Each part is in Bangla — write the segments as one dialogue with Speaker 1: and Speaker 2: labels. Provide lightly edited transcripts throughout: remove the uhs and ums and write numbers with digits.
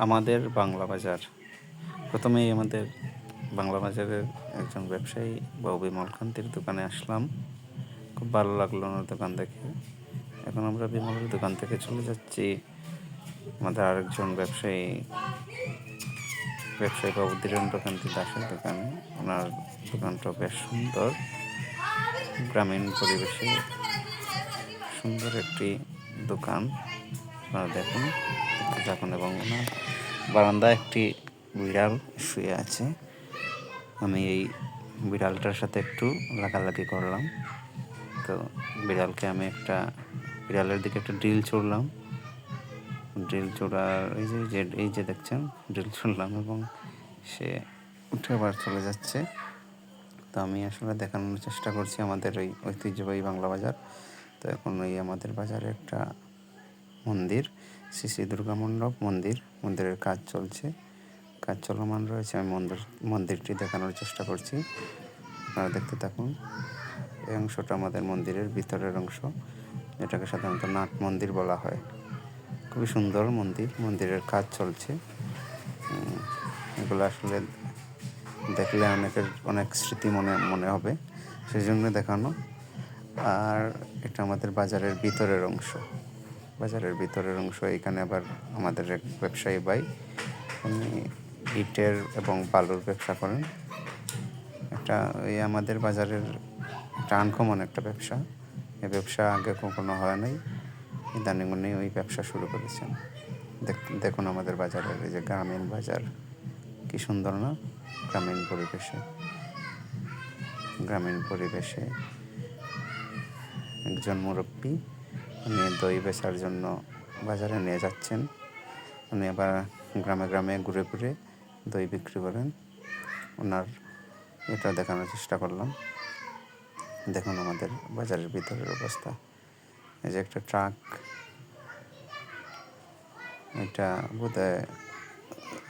Speaker 1: আমাদের বাংলা বাজার। প্রথমেই আমাদের বাংলা বাজারের একজন ব্যবসায়ী বাবু বিমলকান্তির দোকানে আসলাম। খুব ভালো লাগলো ওনার দোকান দেখে। এখন আমরা বিমলের দোকান থেকে চলে যাচ্ছি আমাদের আরেকজন ব্যবসায়ী বাবু ধীরেন্দ্রকান্তি দাসের দোকানে। ওনার দোকানটা বেশ সুন্দর, গ্রামীণ পরিবেশে সুন্দর একটি দোকান। আপনারা দেখুন এবং ওনার বারান্দায় একটি বিড়াল শুয়ে আছে। আমি এই বিড়ালটার সাথে একটু লাগালাগি করলাম। তো বিড়ালের দিকে একটা ড্রিল ছুড়লাম। ড্রিল ছোড়ার এই যে দেখছেন, ড্রিল ছুড়লাম এবং সে উঠে আবার চলে যাচ্ছে। তো আমি আসলে দেখানোর চেষ্টা করছি আমাদের ওই ঐতিহ্যবাহী বাংলা বাজার। তো এখন ওই আমাদের বাজারে একটা মন্দির, শ্রী শ্রী দুর্গা মন্দিরের কাজ চলমান রয়েছে। আমি মন্দিরটি দেখানোর চেষ্টা করছি, আপনারা দেখতে থাকুন। এই অংশটা আমাদের মন্দিরের ভিতরের অংশ, এটাকে সাধারণত নাট মন্দির বলা হয়। খুবই সুন্দর মন্দিরের কাজ চলছে। এগুলো আসলে দেখলে অনেক স্মৃতি মনে হবে, সেই জন্য দেখানো। আর এটা আমাদের বাজারের ভিতরের অংশ। এখানে আবার আমাদের এক ব্যবসায়ী ভাই, উনি ইটের এবং বালুর ব্যবসা করেন। আমাদের বাজারের একটা আনকমন একটা ব্যবসা। এই ব্যবসা আগে কখনো হয় নাই, ইদানিং উনি ওই ব্যবসা শুরু করেছেন। দেখুন আমাদের বাজারের এই যে গ্রামীণ বাজার, কি সুন্দর না? গ্রামীণ পরিবেশে একজন মুরব্বী, উনি দই বেচার জন্য বাজারে নিয়ে যাচ্ছেন। উনি আবার গ্রামে ঘুরে দই বিক্রি করেন। ওনার এটা দেখানোর চেষ্টা করলাম। দেখুন আমাদের বাজারের ভিতরের অবস্থা। এই যে একটা ট্রাক, এটা বোধহয়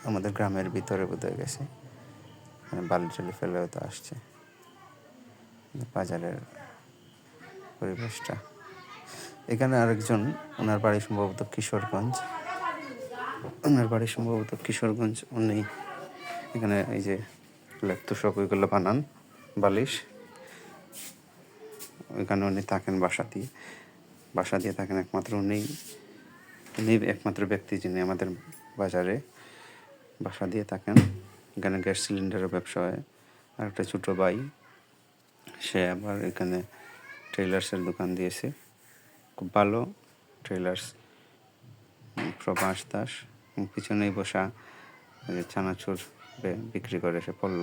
Speaker 1: আমাদের গ্রামের ভিতরে বোধহয় গেছে, বালি টালি ফেলে হয়তো আসছে। বাজারের পরিবেশটা, এখানে আরেকজন, ওনার বাড়ি সম্ভবত কিশোরগঞ্জ। উনি এখানে এই যে তোষক ওইগুলো বানান, বালিশ, ওইখানে উনি থাকেন বাসা দিয়ে থাকেন। উনি একমাত্র ব্যক্তি যিনি আমাদের বাজারে বাসা দিয়ে থাকেন। এখানে গ্যাস সিলিন্ডারের ব্যবসা হয়। আর একটা ছোটো ভাই, সে আবার এখানে ট্রেলার্সের দোকান দিয়েছে, খুব ভালো ট্রেলার্স, প্রভাস দাস। পিছনেই বসা চানাচুর বিক্রি করে সে পড়ল।